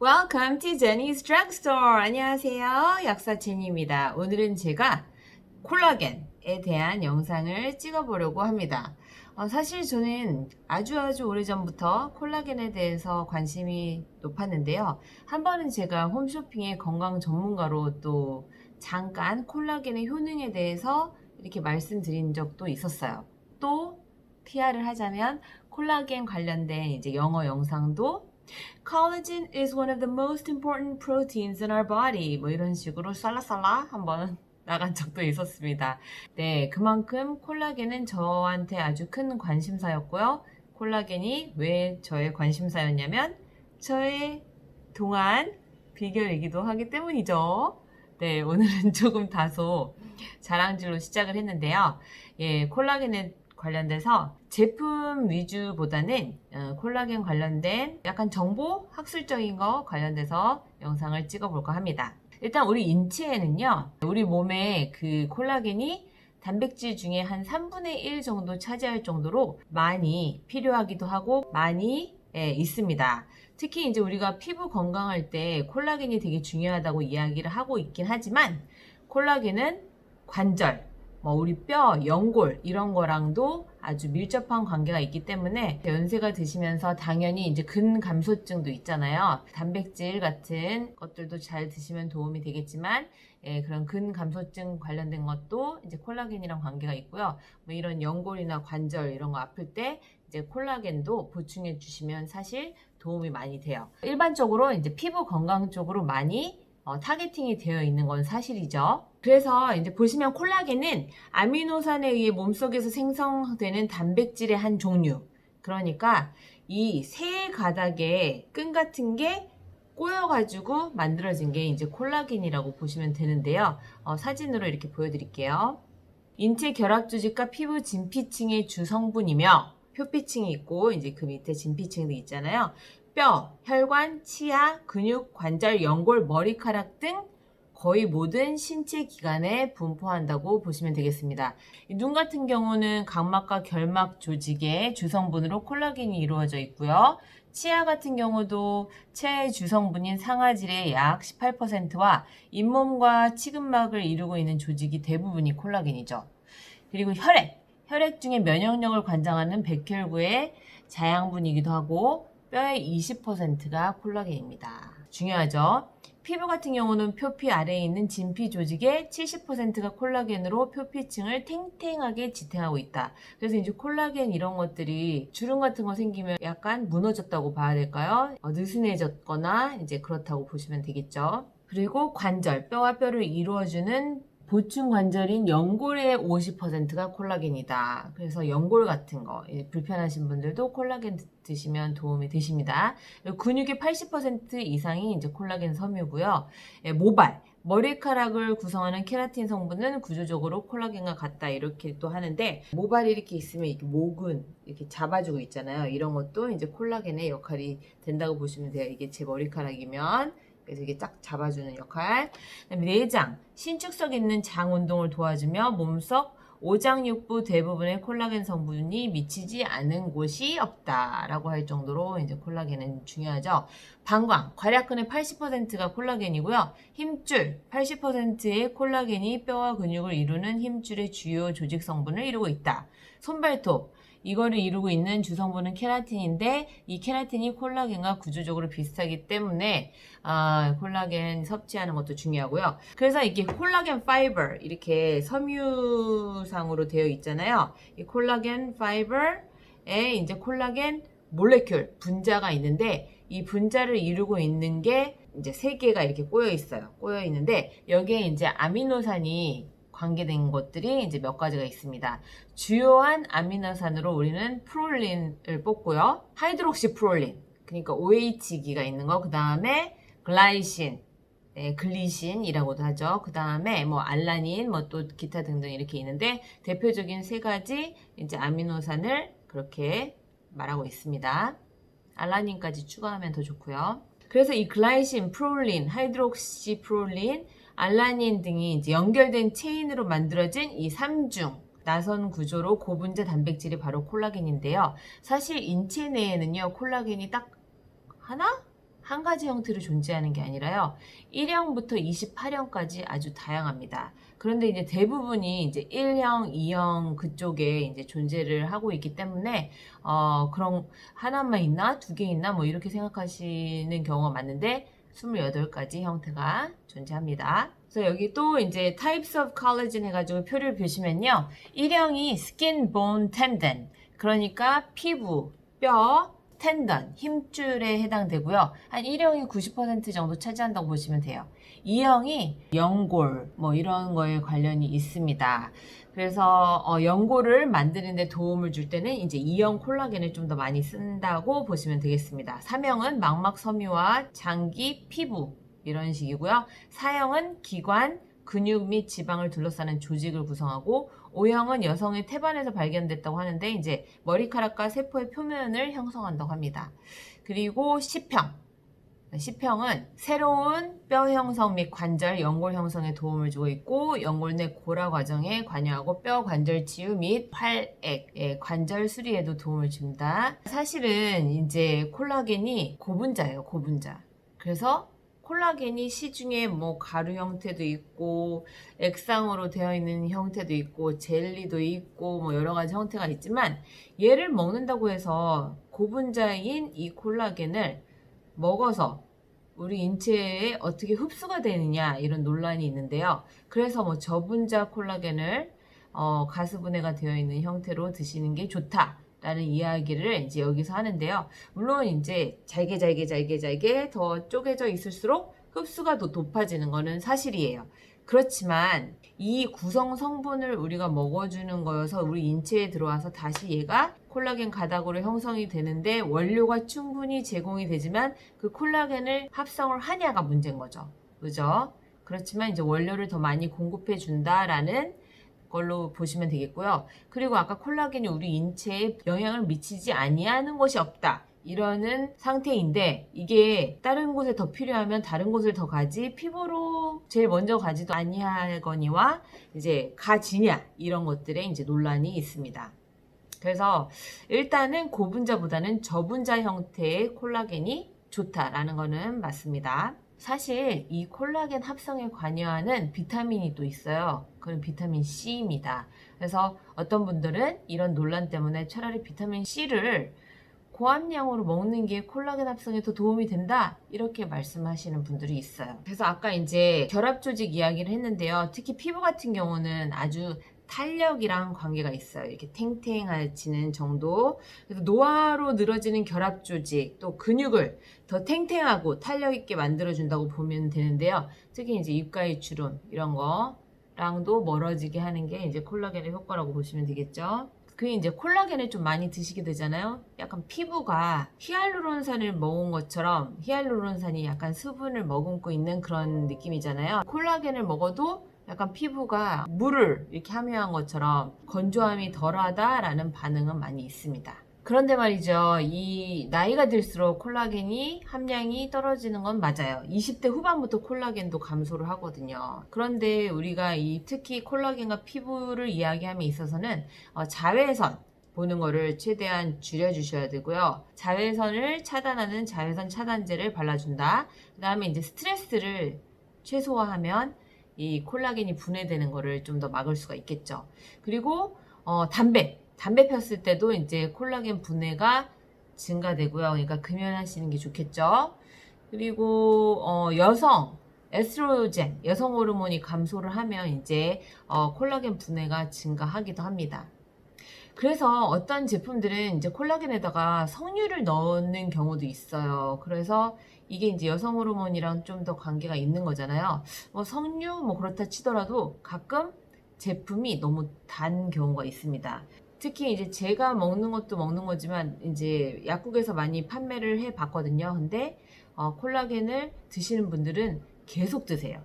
Welcome to Jenny's Drugstore. 안녕하세요. 약사 제니입니다. 오늘은 제가 콜라겐에 대한 영상을 찍어보려고 합니다. 사실 저는 아주 오래전부터 콜라겐에 대해서 관심이 높았는데요. 한 번은 제가 홈쇼핑의 건강 전문가로 또 잠깐 콜라겐의 효능에 대해서 이렇게 말씀드린 적도 있었어요. 또 PR을 하자면 콜라겐 관련된 이제 영어 영상도 Collagen is one of the most important proteins in our body. 뭐 이런 식으로 쌀라쌀라 한번 나간 적도 있었습니다. 네, 그만큼 콜라겐은 저한테 아주 큰 관심사였고요. 콜라겐이 왜 저의 관심사였냐면 저의 동안 비결이기도 하기 때문이죠. 네, 오늘은 조금 다소 자랑질로 시작을 했는데요. 예, 콜라겐에 관련돼서 제품 위주보다는 콜라겐 관련된 약간 정보 학술적인 거 관련돼서 영상을 찍어볼까 합니다. 일단 우리 인체에는요, 우리 몸에 그 콜라겐이 단백질 중에 한 3분의 1 정도 차지할 정도로 많이 필요하기도 하고 많이 있습니다. 특히 이제 우리가 피부 건강할 때 콜라겐이 되게 중요하다고 이야기를 하고 있긴 하지만 콜라겐은 관절, 우리 뼈, 연골 이런 거랑도 아주 밀접한 관계가 있기 때문에 연세가 드시면서 당연히 이제 근감소증도 있잖아요. 단백질 같은 것들도 잘 드시면 도움이 되겠지만 그런 근감소증 관련된 것도 이제 콜라겐이랑 관계가 있고요. 뭐 이런 연골이나 관절 이런 거 아플 때 이제 콜라겐도 보충해 주시면 사실 도움이 많이 돼요. 일반적으로 이제 피부 건강 쪽으로 많이 타겟팅이 되어 있는 건 사실이죠. 그래서 이제 보시면 콜라겐은 아미노산에 의해 몸속에서 생성되는 단백질의 한 종류. 그러니까 이 세 가닥의 끈 같은 게 꼬여가지고 만들어진 게 이제 콜라겐이라고 보시면 되는데요. 사진으로 이렇게 보여드릴게요. 인체 결합 조직과 피부 진피층의 주성분이며 표피층이 있고 이제 그 밑에 진피층도 있잖아요. 뼈, 혈관, 치아, 근육, 관절, 연골, 머리카락 등 거의 모든 신체 기관에 분포한다고 보시면 되겠습니다. 눈 같은 경우는 각막과 결막 조직의 주성분으로 콜라겐이 이루어져 있고요. 치아 같은 경우도 치아의 주성분인 상아질의 약 18%와 잇몸과 치근막을 이루고 있는 조직이 대부분이 콜라겐이죠. 그리고 혈액 중에 면역력을 관장하는 백혈구의 자양분이기도 하고 뼈의 20%가 콜라겐입니다. 중요하죠? 피부 같은 경우는 표피 아래에 있는 진피 조직의 70%가 콜라겐으로 표피층을 탱탱하게 지탱하고 있다. 그래서 이제 콜라겐 이런 것들이 주름 같은 거 생기면 약간 무너졌다고 봐야 될까요? 느슨해졌거나 이제 그렇다고 보시면 되겠죠. 그리고 관절, 뼈와 뼈를 이루어주는 보충 관절인 연골의 50%가 콜라겐이다. 그래서 연골 같은 거 불편하신 분들도 콜라겐 드시면 도움이 되십니다. 근육의 80% 이상이 이제 콜라겐 섬유고요. 모발, 머리카락을 구성하는 케라틴 성분은 구조적으로 콜라겐과 같다 이렇게 또 하는데 모발이 이렇게 있으면 이렇게 모근 이렇게 잡아주고 있잖아요. 이런 것도 이제 콜라겐의 역할이 된다고 보시면 돼요. 이게 제 머리카락이면 그래서 이게 쫙 잡아주는 역할. 그다음에 내장, 신축성 있는 장 운동을 도와주며 몸속 오장육부 대부분의 콜라겐 성분이 미치지 않은 곳이 없다라고 할 정도로 이제 콜라겐은 중요하죠. 방광, 괄약근의 80%가 콜라겐이고요. 힘줄, 80%의 콜라겐이 뼈와 근육을 이루는 힘줄의 주요 조직 성분을 이루고 있다. 손발톱, 이거를 이루고 있는 주성분은 케라틴인데 이 케라틴이 콜라겐과 구조적으로 비슷하기 때문에 콜라겐 섭취하는 것도 중요하고요. 그래서 이게 콜라겐 파이버 이렇게 섬유상으로 되어 있잖아요. 이 콜라겐 파이버에 이제 콜라겐 몰레큘 분자가 있는데 이 분자를 이루고 있는 게 이제 세 개가 이렇게 꼬여 있어요. 꼬여 있는데 여기에 이제 아미노산이 관계된 것들이 이제 몇 가지가 있습니다. 주요한 아미노산으로 우리는 프롤린을 뽑고요. 하이드록시 프롤린, 그러니까 OH기가 있는 거, 그 다음에 글라이신, 글리신이라고도 하죠. 그 다음에 알라닌, 또 기타 등등 이렇게 있는데 대표적인 세 가지 이제 아미노산을 그렇게 말하고 있습니다. 알라닌까지 추가하면 더 좋고요. 그래서 이 글라이신, 프롤린, 하이드록시 프롤린, 알라닌 등이 이제 연결된 체인으로 만들어진 이 3중 나선 구조로 고분자 단백질이 바로 콜라겐인데요. 사실 인체 내에는요 콜라겐이 딱 하나? 한 가지 형태로 존재하는 게 아니라요. 1형부터 28형까지 아주 다양합니다. 그런데 이제 대부분이 이제 1형, 2형 그쪽에 이제 존재를 하고 있기 때문에 그런 하나만 있나? 두 개 있나? 뭐 이렇게 생각하시는 경우가 많은데 28가지 형태가 존재합니다. 그래서 여기 또 이제 types of collagen 해가지고 표를 보시면요. 1형이 skin, bone, tendon. 그러니까 피부, 뼈, 텐던, 힘줄에 해당되고요. 한 1형이 90% 정도 차지한다고 보시면 돼요. 2형이 연골, 뭐 이런 거에 관련이 있습니다. 그래서 연골을 만드는 데 도움을 줄 때는 이제 2형 콜라겐을 좀 더 많이 쓴다고 보시면 되겠습니다. 3형은 망막 섬유와 장기, 피부 이런 식이고요. 4형은 기관, 근육 및 지방을 둘러싸는 조직을 구성하고 5형은 여성의 태반에서 발견됐다고 하는데 이제 머리카락과 세포의 표면을 형성한다고 합니다. 그리고 10형. 10형은 새로운 뼈 형성 및 관절, 연골 형성에 도움을 주고 있고 연골 내 고라 과정에 관여하고 뼈 관절 치유 및 활액, 관절 수리에도 도움을 줍니다. 사실은 이제 콜라겐이 고분자예요, 고분자. 그래서 콜라겐이 시중에 뭐 가루 형태도 있고 액상으로 되어 있는 형태도 있고 젤리도 있고 뭐 여러 가지 형태가 있지만 얘를 먹는다고 해서 고분자인 이 콜라겐을 먹어서 우리 인체에 어떻게 흡수가 되느냐 이런 논란이 있는데요. 그래서 뭐 저분자 콜라겐을 가스분해가 되어 있는 형태로 드시는 게 좋다. 라는 이야기를 이제 여기서 하는데요. 물론 이제 잘게 더 쪼개져 있을수록 흡수가 더 높아지는 거는 사실이에요. 그렇지만 이 구성 성분을 우리가 먹어주는 거여서 우리 인체에 들어와서 다시 얘가 콜라겐 가닥으로 형성이 되는데 원료가 충분히 제공이 되지만 그 콜라겐을 합성을 하냐가 문제인 거죠. 그죠? 그렇지만 이제 원료를 더 많이 공급해 준다라는 걸로 보시면 되겠고요. 그리고 아까 콜라겐이 우리 인체에 영향을 미치지 아니하는 것이 없다. 이러는 상태인데 이게 다른 곳에 더 필요하면 다른 곳을 더 가지 피부로 제일 먼저 가지도 아니하거니와 이제 가지냐 이런 것들에 이제 논란이 있습니다. 그래서 일단은 고분자보다는 저분자 형태의 콜라겐이 좋다라는 거는 맞습니다. 사실 이 콜라겐 합성에 관여하는 비타민이 또 있어요. 그건 비타민 C입니다. 그래서 어떤 분들은 이런 논란 때문에 차라리 비타민 C를 고함량으로 먹는 게 콜라겐 합성에 더 도움이 된다 이렇게 말씀하시는 분들이 있어요. 그래서 아까 이제 결합 조직 이야기를 했는데요. 특히 피부 같은 경우는 아주 탄력이랑 관계가 있어요. 이렇게 탱탱해지는 정도. 그래서 노화로 늘어지는 결합 조직, 또 근육을 더 탱탱하고 탄력 있게 만들어준다고 보면 되는데요. 특히 이제 입가의 주름 이런 거랑도 멀어지게 하는 게 이제 콜라겐의 효과라고 보시면 되겠죠. 그 이제 콜라겐을 좀 많이 드시게 되잖아요. 약간 피부가 히알루론산을 먹은 것처럼 히알루론산이 약간 수분을 머금고 있는 그런 느낌이잖아요. 콜라겐을 먹어도 약간 피부가 물을 이렇게 함유한 것처럼 건조함이 덜하다라는 반응은 많이 있습니다. 그런데 말이죠. 이 나이가 들수록 콜라겐이 함량이 떨어지는 건 맞아요. 20대 후반부터 콜라겐도 감소를 하거든요. 그런데 우리가 이 특히 콜라겐과 피부를 이야기함에 있어서는 자외선 보는 거를 최대한 줄여주셔야 되고요. 자외선을 차단하는 자외선 차단제를 발라준다. 그 다음에 이제 스트레스를 최소화하면 이 콜라겐이 분해되는 거를 좀 더 막을 수가 있겠죠. 그리고 담배 폈을 때도 이제 콜라겐 분해가 증가되고요. 그러니까 금연하시는 게 좋겠죠. 그리고 여성 에스트로겐, 여성 호르몬이 감소를 하면 이제 콜라겐 분해가 증가하기도 합니다. 그래서 어떤 제품들은 이제 콜라겐에다가 석류를 넣는 경우도 있어요. 그래서 이게 이제 여성 호르몬이랑 좀 더 관계가 있는 거잖아요. 뭐 석류 뭐 그렇다 치더라도 가끔 제품이 너무 단 경우가 있습니다. 특히 이제 제가 먹는 것도 먹는 거지만 이제 약국에서 많이 판매를 해 봤거든요. 근데 콜라겐을 드시는 분들은 계속 드세요.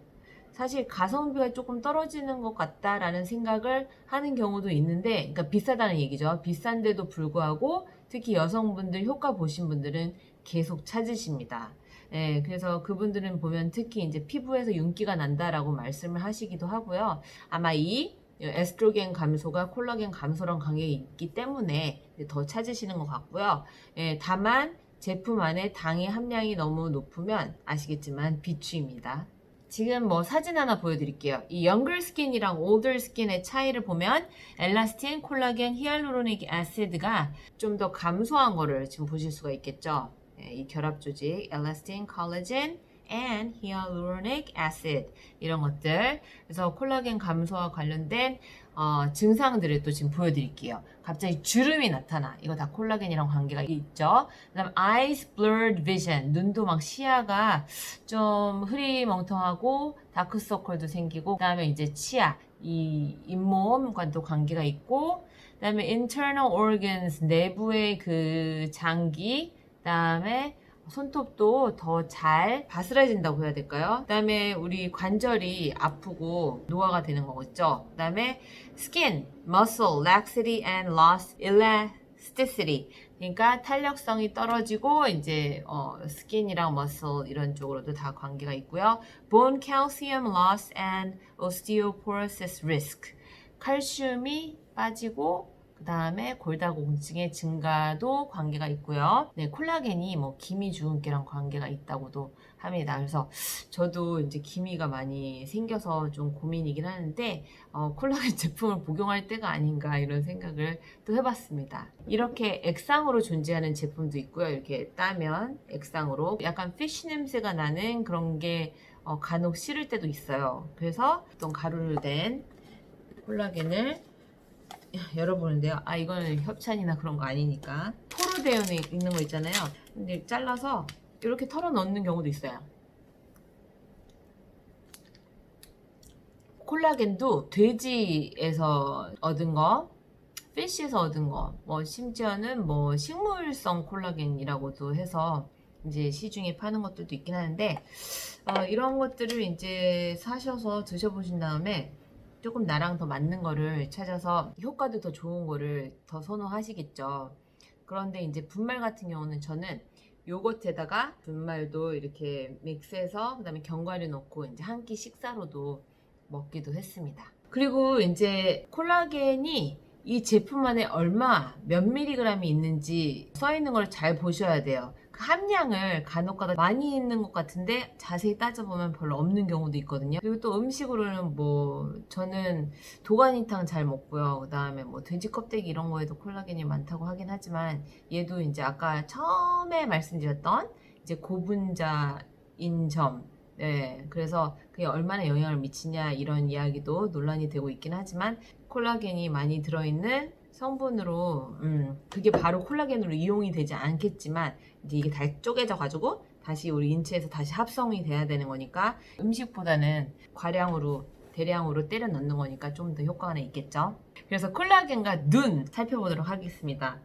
사실 가성비가 조금 떨어지는 것 같다라는 생각을 하는 경우도 있는데, 그러니까 비싸다는 얘기죠. 비싼데도 불구하고 특히 여성분들 효과 보신 분들은 계속 찾으십니다. 네, 그래서 그분들은 보면 특히 이제 피부에서 윤기가 난다라고 말씀을 하시기도 하고요. 아마 이 에스트로겐 감소가 콜라겐 감소랑 관계가 있기 때문에 더 찾으시는 것 같고요. 예, 다만 제품 안에 당의 함량이 너무 높으면 아시겠지만 비추입니다. 지금 뭐 사진 하나 보여드릴게요. 이 younger skin이랑 older skin의 차이를 보면 엘라스틴, 콜라겐, 히알루로닉 애시드가 좀 더 감소한 거를 지금 보실 수가 있겠죠. 이 결합 조직, 엘라스틴, 콜라겐, and hyaluronic acid 이런 것들. 그래서 콜라겐 감소와 관련된 증상들을 또 지금 보여드릴게요. 갑자기 주름이 나타나. 이거 다 콜라겐이랑 관계가 있죠. 그 다음 eyes blurred vision. 눈도 막 시야가 좀 흐리멍텅하고 다크서클도 생기고, 그 다음에 이제 치아, 이 잇몸과도 관계가 있고, 그 다음에 internal organs, 내부의 그 장기, 그 다음에 손톱도 더 잘 바스라진다고 해야 될까요? 그 다음에 우리 관절이 아프고 노화가 되는 거겠죠. 그 다음에 skin, muscle, laxity and loss elasticity. 그러니까 탄력성이 떨어지고 이제 skin이랑 muscle 이런 쪽으로도 다 관계가 있고요. bone calcium loss and osteoporosis risk. 칼슘이 빠지고 그 다음에 골다공증의 증가도 관계가 있고요. 네, 콜라겐이 뭐 기미 주근깨랑 관계가 있다고도 합니다. 그래서 저도 이제 기미가 많이 생겨서 좀 고민이긴 하는데 콜라겐 제품을 복용할 때가 아닌가 이런 생각을 또 해봤습니다. 이렇게 액상으로 존재하는 제품도 있고요. 이렇게 따면 액상으로 약간 피쉬 냄새가 나는 그런 게 간혹 싫을 때도 있어요. 그래서 어떤 가루로 된 콜라겐을 열어보는데요. 이거는 협찬이나 그런 거 아니니까. 포로 되어 있는 거 있잖아요. 근데 잘라서 이렇게 털어 넣는 경우도 있어요. 콜라겐도 돼지에서 얻은 거, 피쉬에서 얻은 거, 뭐 심지어는 뭐 식물성 콜라겐이라고도 해서 이제 시중에 파는 것들도 있긴 하는데 이런 것들을 이제 사셔서 드셔보신 다음에 조금 나랑 더 맞는 거를 찾아서 효과도 더 좋은 거를 더 선호하시겠죠. 그런데 이제 분말 같은 경우는 저는 요거트에다가 분말도 이렇게 믹스해서 그다음에 견과류 넣고 이제 한 끼 식사로도 먹기도 했습니다. 그리고 이제 콜라겐이 이 제품 안에 몇 밀리그램이 있는지 써 있는 걸 잘 보셔야 돼요. 그 함량을 간혹가다 많이 있는 것 같은데 자세히 따져보면 별로 없는 경우도 있거든요. 그리고 또 음식으로는 뭐 저는 도가니탕 잘 먹고요. 그 다음에 뭐 돼지 껍데기 이런 거에도 콜라겐이 많다고 하긴 하지만 얘도 이제 아까 처음에 말씀드렸던 이제 고분자인 점, 네, 그래서 그게 얼마나 영향을 미치냐 이런 이야기도 논란이 되고 있긴 하지만 콜라겐이 많이 들어있는 성분으로 그게 바로 콜라겐으로 이용이 되지 않겠지만 이제 이게 다 쪼개져 가지고 다시 우리 인체에서 다시 합성이 돼야 되는 거니까 음식보다는 과량으로 대량으로 때려 넣는 거니까 좀 더 효과가 있겠죠. 그래서 콜라겐과 눈 살펴보도록 하겠습니다.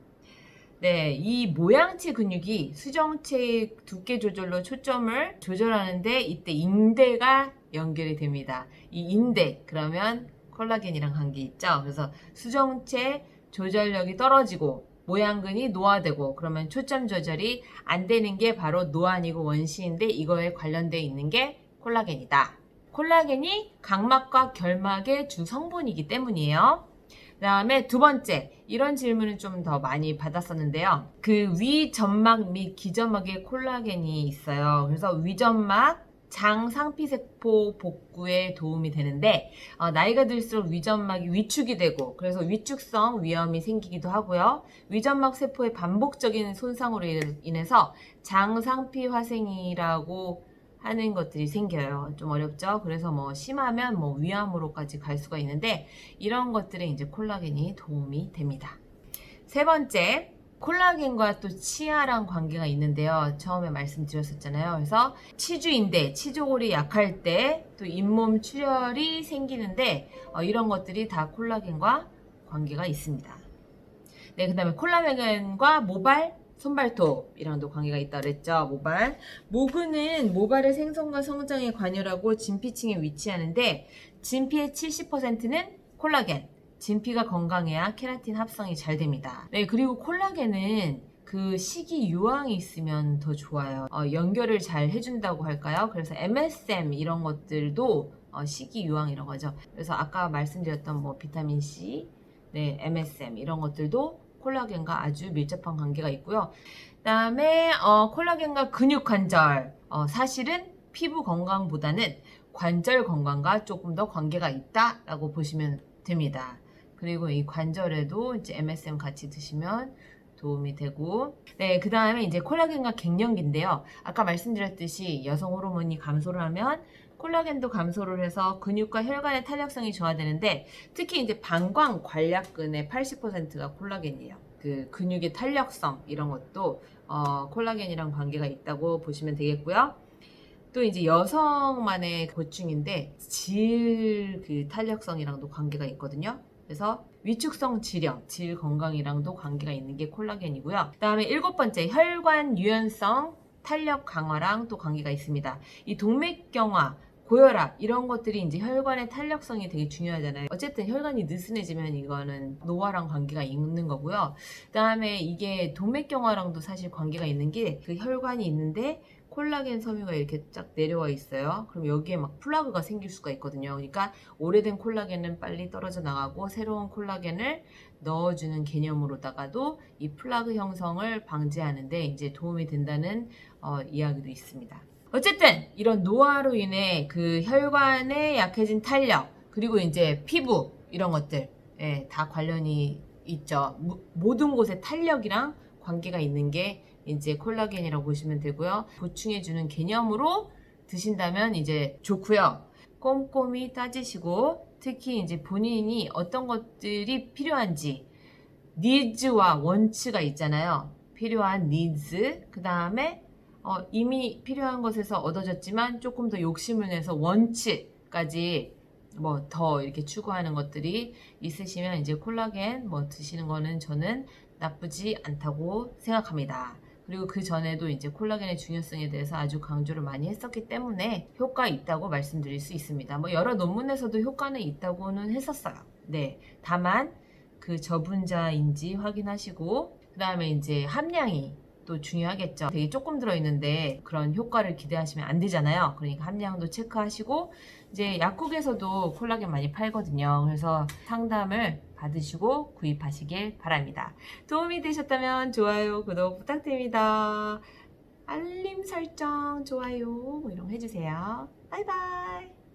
네, 이 모양체 근육이 수정체의 두께 조절로 초점을 조절하는데 이때 인대가 연결이 됩니다. 이 인대, 그러면 콜라겐이랑 관계 있죠. 그래서 수정체 조절력이 떨어지고 모양근이 노화되고 그러면 초점 조절이 안 되는 게 바로 노안이고 원시인데 이거에 관련되어 있는 게 콜라겐이다. 콜라겐이 각막과 결막의 주 성분이기 때문이에요. 그 다음에 두 번째, 이런 질문을 좀 더 많이 받았었는데요. 그 위점막 및 기점막에 콜라겐이 있어요. 그래서 위점막 장 상피세포 복구에 도움이 되는데 나이가 들수록 위점막이 위축이 되고 그래서 위축성 위염이 생기기도 하고요. 위점막 세포의 반복적인 손상으로 인해서 장 상피 화생이라고 하는 것들이 생겨요. 좀 어렵죠? 그래서 뭐 심하면 뭐 위암으로까지 갈 수가 있는데 이런 것들에 이제 콜라겐이 도움이 됩니다. 세 번째, 콜라겐과 또 치아랑 관계가 있는데요. 처음에 말씀드렸었잖아요. 그래서 치주인대, 치조골이 약할 때 또 잇몸 출혈이 생기는데 이런 것들이 다 콜라겐과 관계가 있습니다. 네, 그 다음에 콜라겐과 모발, 손발톱이랑도 관계가 있다고 그랬죠. 모발. 모근은 모발의 생성과 성장에 관여하고 진피층에 위치하는데 진피의 70%는 콜라겐. 진피가 건강해야 케라틴 합성이 잘 됩니다. 네, 그리고 콜라겐은 그 식이 유황이 있으면 더 좋아요. 연결을 잘 해준다고 할까요? 그래서 MSM 이런 것들도 식이 유황이라고 하죠. 그래서 아까 말씀드렸던 뭐 비타민 C, 네, MSM 이런 것들도 콜라겐과 아주 밀접한 관계가 있고요. 그다음에 콜라겐과 근육 관절. 사실은 피부 건강보다는 관절 건강과 조금 더 관계가 있다라고 보시면 됩니다. 그리고 이 관절에도 이제 MSM 같이 드시면 도움이 되고, 네, 그 다음에 이제 콜라겐과 갱년기인데요. 아까 말씀드렸듯이 여성 호르몬이 감소를 하면 콜라겐도 감소를 해서 근육과 혈관의 탄력성이 좋아지는데, 특히 이제 방광 관략근의 80%가 콜라겐이에요. 그 근육의 탄력성 이런 것도 콜라겐이랑 관계가 있다고 보시면 되겠고요. 또 이제 여성만의 고충인데 그 탄력성이랑도 관계가 있거든요. 그래서 위축성 질염, 질 건강이랑도 관계가 있는 게 콜라겐이고요. 그 다음에 7번째, 혈관 유연성 탄력 강화랑 또 관계가 있습니다. 이 동맥경화, 고혈압 이런 것들이 이제 혈관의 탄력성이 되게 중요하잖아요. 어쨌든 혈관이 느슨해지면 이거는 노화랑 관계가 있는 거고요. 그 다음에 이게 동맥경화랑도 사실 관계가 있는 게 그 혈관이 있는데 콜라겐 섬유가 이렇게 쫙 내려와 있어요. 그럼 여기에 막 플라그가 생길 수가 있거든요. 그러니까 오래된 콜라겐은 빨리 떨어져 나가고 새로운 콜라겐을 넣어주는 개념으로다가도 이 플라그 형성을 방지하는데 이제 도움이 된다는 이야기도 있습니다. 어쨌든 이런 노화로 인해 그 혈관에 약해진 탄력 그리고 이제 피부 이런 것들 다 관련이 있죠. 모든 곳에 탄력이랑 관계가 있는 게 이제 콜라겐이라고 보시면 되고요. 보충해주는 개념으로 드신다면 이제 좋고요. 꼼꼼히 따지시고 특히 이제 본인이 어떤 것들이 필요한지 니즈와 원치가 있잖아요. 필요한 니즈 그 다음에 이미 필요한 것에서 얻어졌지만 조금 더 욕심을 내서 원치까지 뭐 더 이렇게 추구하는 것들이 있으시면 이제 콜라겐 뭐 드시는 거는 저는 나쁘지 않다고 생각합니다. 그리고 그 전에도 이제 콜라겐의 중요성에 대해서 아주 강조를 많이 했었기 때문에 효과 있다고 말씀드릴 수 있습니다. 뭐 여러 논문에서도 효과는 있다고는 했었어요. 네. 다만 그 저분자인지 확인하시고 그 다음에 이제 함량이 또 중요하겠죠. 되게 조금 들어있는데 그런 효과를 기대하시면 안 되잖아요. 그러니까 함량도 체크하시고 이제 약국에서도 콜라겐 많이 팔거든요. 그래서 상담을 받으시고 구입하시길 바랍니다. 도움이 되셨다면 좋아요, 구독 부탁드립니다. 알림 설정, 좋아요 뭐 이런 거 해주세요. 바이바이.